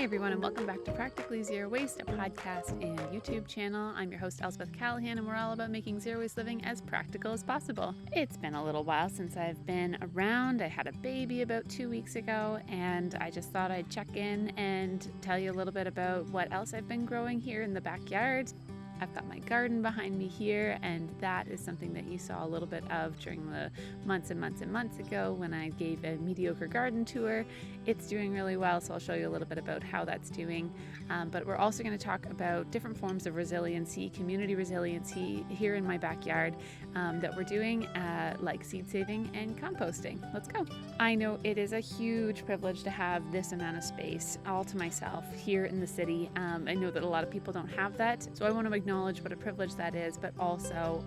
Hey everyone, and welcome back to Practically Zero Waste, a podcast and YouTube channel. I'm your host, Elspeth Callahan, and we're all about making zero waste living as practical as possible. It's been a little while since I've been around. I had a baby about 2 weeks ago, and I just thought I'd check in and tell you a little bit about what else I've been growing here in the backyard. I've got my garden behind me here, and that is something that you saw a little bit of during the months and months ago when I gave a mediocre garden tour. It's doing really well, so I'll show you a little bit about how that's doing. But we're also going to talk about different forms of resiliency, community resiliency here in my backyard that we're doing, like seed saving and composting. Let's go. I know it is a huge privilege to have this amount of space all to myself here in the city. I know that a lot of people don't have that, so I want to acknowledge what a privilege that is, but also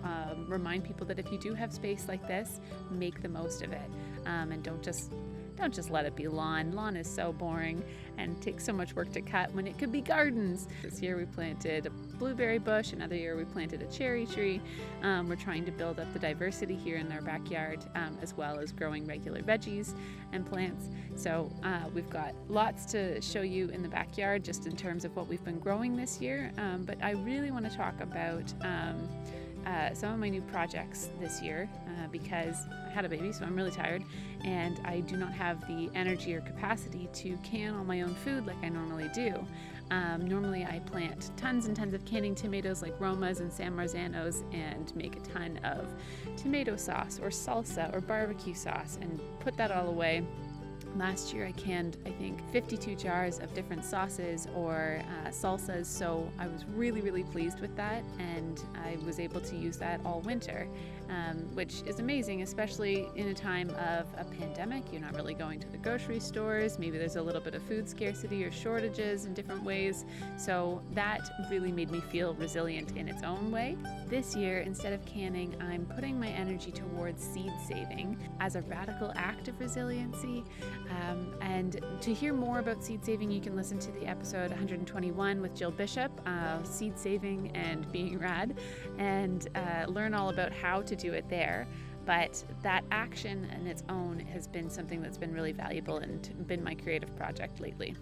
remind people that if you do have space like this, make the most of it, and don't just let it be lawn. Lawn is so boring and takes so much work to cut when it could be gardens. This year we planted a blueberry bush. Another year we planted a cherry tree. We're trying to build up the diversity here in our backyard, as well as growing regular veggies and plants. So we've got lots to show you in the backyard just in terms of what we've been growing this year. But I really want to talk about some of my new projects this year because I had a baby, so I'm really tired, and I do not have the energy or capacity to can all my own food like I normally do. Normally I plant tons and tons of canning tomatoes like Romas and San Marzanos and make a ton of tomato sauce or salsa or barbecue sauce and put that all away. Last year I canned, I think, 52 jars of different sauces or salsas, so I was really pleased with that, and I was able to use that all winter, which is amazing, especially in a time of a pandemic. You're not really going to the grocery stores. Maybe there's a little bit of food scarcity or shortages in different ways, so that really made me feel resilient in its own way. This year, instead of canning, I'm putting my energy towards seed saving as a radical act of resiliency. And to hear more about seed saving, you can listen to the episode 121 with Jill Bishop, seed saving and being rad, and learn all about how to do it there. But that action in its own has been something that's been really valuable and been my creative project lately.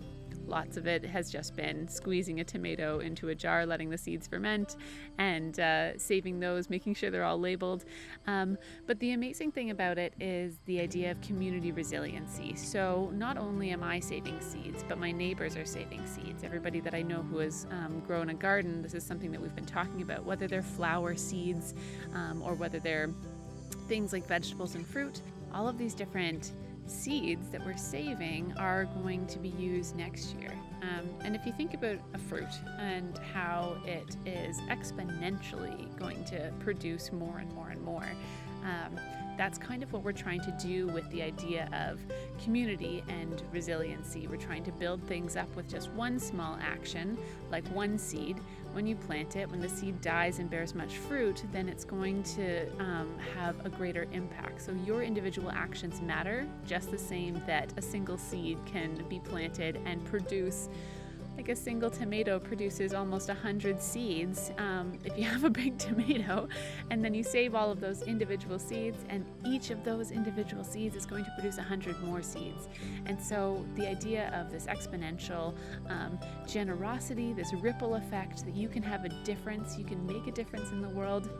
Lots of it has just been squeezing a tomato into a jar, letting the seeds ferment, and saving those, making sure they're all labeled. But the amazing thing about it is the idea of community resiliency. So not only am I saving seeds, but my neighbors are saving seeds. Everybody that I know who has grown a garden, this is something that we've been talking about, whether they're flower seeds or whether they're things like vegetables and fruit. All of these different seeds that we're saving are going to be used next year. And if you think about a fruit and how it is exponentially going to produce more and more and more, that's kind of what we're trying to do with the idea of community and resiliency. We're trying to build things up with just one small action, like one seed. When you plant it, when the seed dies and bears much fruit, then it's going to have a greater impact. So your individual actions matter just the same that a single seed can be planted and produce. Like a single tomato produces almost 100 seeds if you have a big tomato, and then you save all of those individual seeds, and each of those individual seeds is going to produce 100 more seeds. And so the idea of this exponential generosity, this ripple effect, that you can have a difference, you can make a difference in the world,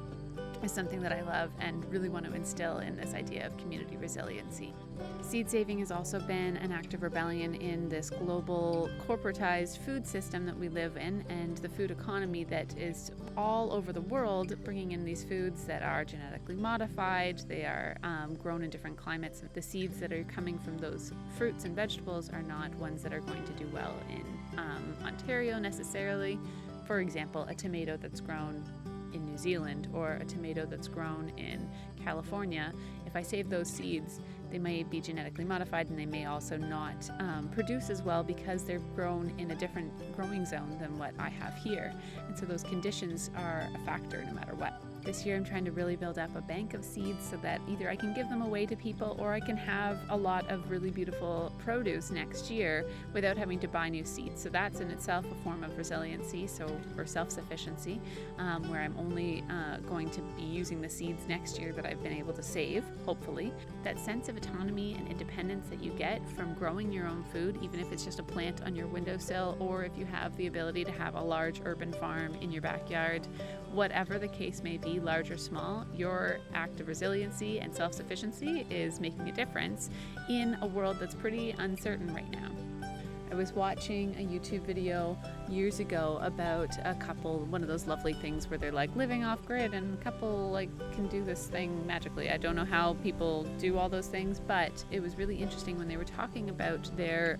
is something that I love and really want to instill in this idea of community resiliency. Seed saving has also been an act of rebellion in this global corporatized food system that we live in, and the food economy that is all over the world, bringing in these foods that are genetically modified. They are grown in different climates. The seeds that are coming from those fruits and vegetables are not ones that are going to do well in Ontario necessarily. For example, a tomato that's grown in New Zealand or a tomato that's grown in California, if I save those seeds, they may be genetically modified, and they may also not produce as well because they're grown in a different growing zone than what I have here. And so those conditions are a factor no matter what. This year I'm trying to really build up a bank of seeds so that either I can give them away to people or I can have a lot of really beautiful produce next year without having to buy new seeds. So that's in itself a form of resiliency, or self-sufficiency, where I'm only going to be using the seeds next year that I've been able to save, hopefully. That sense of autonomy and independence that you get from growing your own food, even if it's just a plant on your windowsill, or if you have the ability to have a large urban farm in your backyard, whatever the case may be, large or small, your act of resiliency and self-sufficiency is making a difference in a world that's pretty uncertain right now. I was watching a YouTube video years ago about a couple, one of those lovely things where they're like living off grid, and a couple like can do this thing magically. I don't know how people do all those things, but it was really interesting when they were talking about their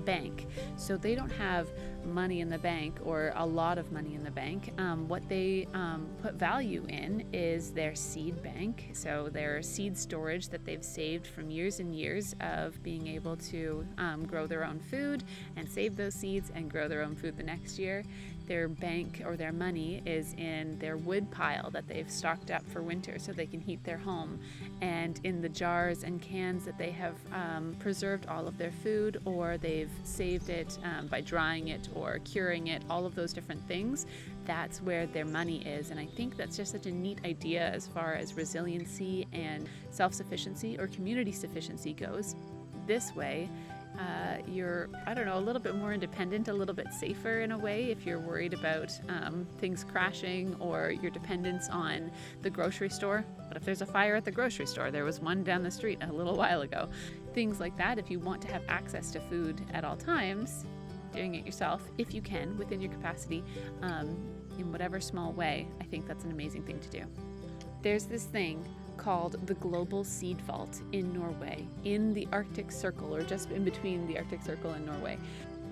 bank. So they don't have money in the bank or a lot of money in the bank. What they put value in is their seed bank. So their seed storage that they've saved from years and years of being able to grow their own food and save those seeds and grow their own food the next year. Their bank or their money is in their wood pile that they've stocked up for winter so they can heat their home, and in the jars and cans that they have preserved all of their food, or they've saved it by drying it or curing it, all of those different things. That's where their money is. And I think that's just such a neat idea as far as resiliency and self-sufficiency or community sufficiency goes. This way, you're, a little bit more independent, a little bit safer in a way if you're worried about things crashing or your dependence on the grocery store. What if there's a fire at the grocery store? There was one down the street a little while ago. Things like that. If you want to have access to food at all times, doing it yourself, if you can, within your capacity, in whatever small way, I think that's an amazing thing to do. There's this thing called the Global Seed Vault in Norway, in the Arctic Circle, or just in between the Arctic Circle and Norway.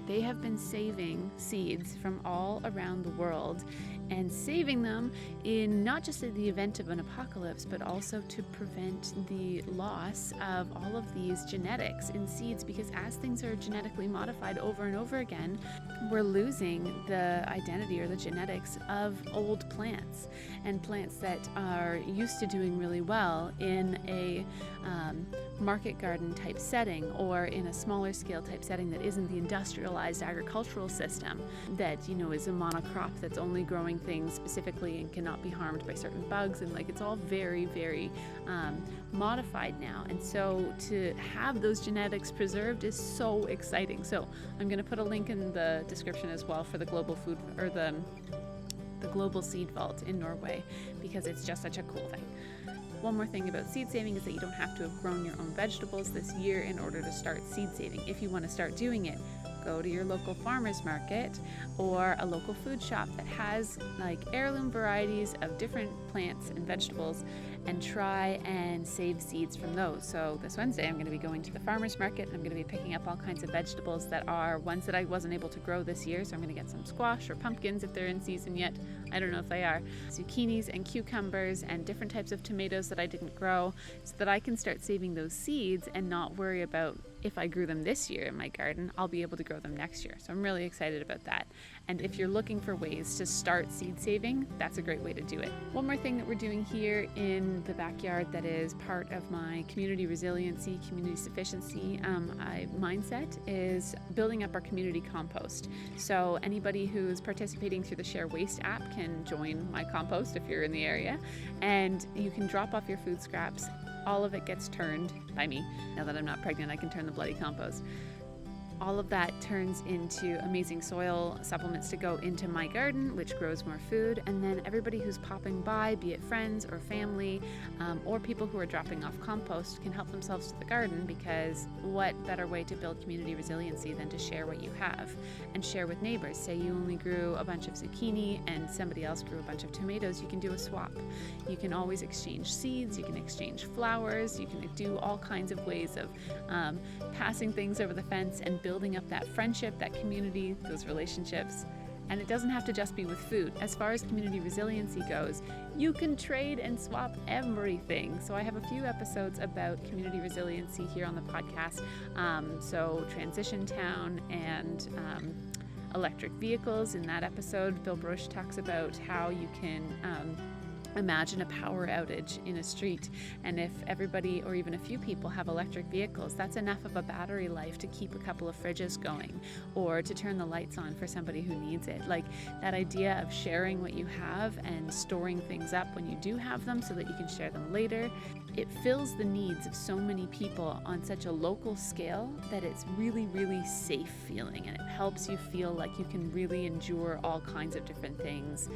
They have been saving seeds from all around the world and saving them in not just in the event of an apocalypse, but also to prevent the loss of all of these genetics in seeds, because as things are genetically modified over and over again, we're losing the identity or the genetics of old plants, and plants that are used to doing really well in a market garden type setting, or in a smaller scale type setting that isn't the industrialized agricultural system that is a monocrop that's only growing things specifically and cannot be harmed by certain bugs, and it's all very, very modified now. And so to have those genetics preserved is so exciting. So I'm going to put a link in the description as well for the global food, or the Global Seed Vault in Norway, because it's just such a cool thing. One more thing about seed saving is that you don't have to have grown your own vegetables this year in order to start seed saving. If you want to start doing it, go to your local farmer's market or a local food shop that has heirloom varieties of different plants and vegetables, and try and save seeds from those. So this Wednesday I'm going to be going to the farmer's market, and I'm going to be picking up all kinds of vegetables that are ones that I wasn't able to grow this year. So I'm going to get some squash or pumpkins if they're in season yet. I don't know if they are. Zucchinis and cucumbers and different types of tomatoes that I didn't grow, so that I can start saving those seeds and not worry about if I grew them this year in my garden, I'll be able to grow them next year. So I'm really excited about that. And if you're looking for ways to start seed saving, that's a great way to do it. One more thing that we're doing here in the backyard that is part of my community resiliency, community sufficiency mindset is building up our community compost. So anybody who's participating through the Share Waste app can join my compost if you're in the area, and you can drop off your food scraps. All of it gets turned by me. Now that I'm not pregnant, I can turn the bloody compost. All of that turns into amazing soil supplements to go into my garden, which grows more food. And then everybody who's popping by, be it friends or family, or people who are dropping off compost, can help themselves to the garden, because what better way to build community resiliency than to share what you have and share with neighbors. Say you only grew a bunch of zucchini and somebody else grew a bunch of tomatoes, you can do a swap. You can always exchange seeds, you can exchange flowers, you can do all kinds of ways of passing things over the fence and building up that friendship, that community, those relationships. And it doesn't have to just be with food. As far as community resiliency goes, you can trade and swap everything. So I have a few episodes about community resiliency here on the podcast. So Transition Town and electric vehicles. In that episode, Bill Brush talks about how you can Imagine a power outage in a street, and if everybody or even a few people have electric vehicles, that's enough of a battery life to keep a couple of fridges going or to turn the lights on for somebody who needs it. Like that idea of sharing what you have and storing things up when you do have them so that you can share them later. It fills the needs of so many people on such a local scale that it's really, really safe feeling, and it helps you feel like you can really endure all kinds of different things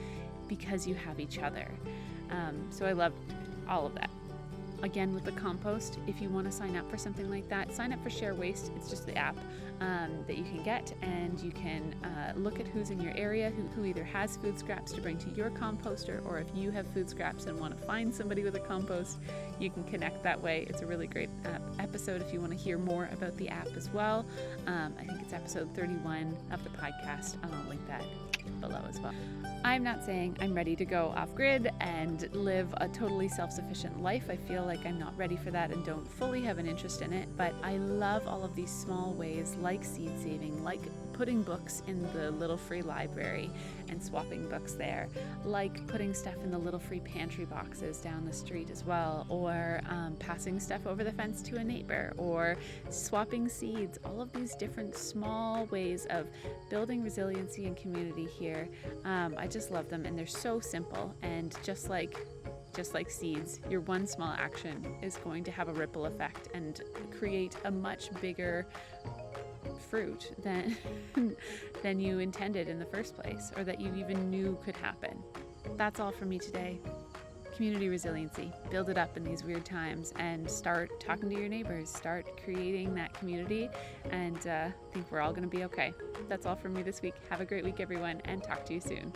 because you have each other. So I love all of that. Again, with the compost, if you want to sign up for something like that, sign up for Share Waste. It's just the app that you can get, and you can look at who's in your area, who either has food scraps to bring to your composter, or if you have food scraps and want to find somebody with a compost, you can connect that way. It's a really great episode if you want to hear more about the app as well. I think it's episode 31 of the podcast, and I'll link that below as well. I'm not saying I'm ready to go off grid and live a totally self-sufficient life. I feel like I'm not ready for that and don't fully have an interest in it, but I love all of these small ways, like seed saving, like putting books in the Little Free Library and swapping books there, like putting stuff in the Little Free Pantry boxes down the street as well, or passing stuff over the fence to a neighbor, or swapping seeds. All of these different small ways of building resiliency and community here. I just love them, and they're so simple, and just like seeds, your one small action is going to have a ripple effect and create a much bigger fruit than you intended in the first place, or that you even knew could happen. That's all for me today. Community resiliency. Build it up in these weird times and start talking to your neighbors. Start creating that community, and I think we're all going to be okay. That's all from me this week. Have a great week, everyone, and talk to you soon.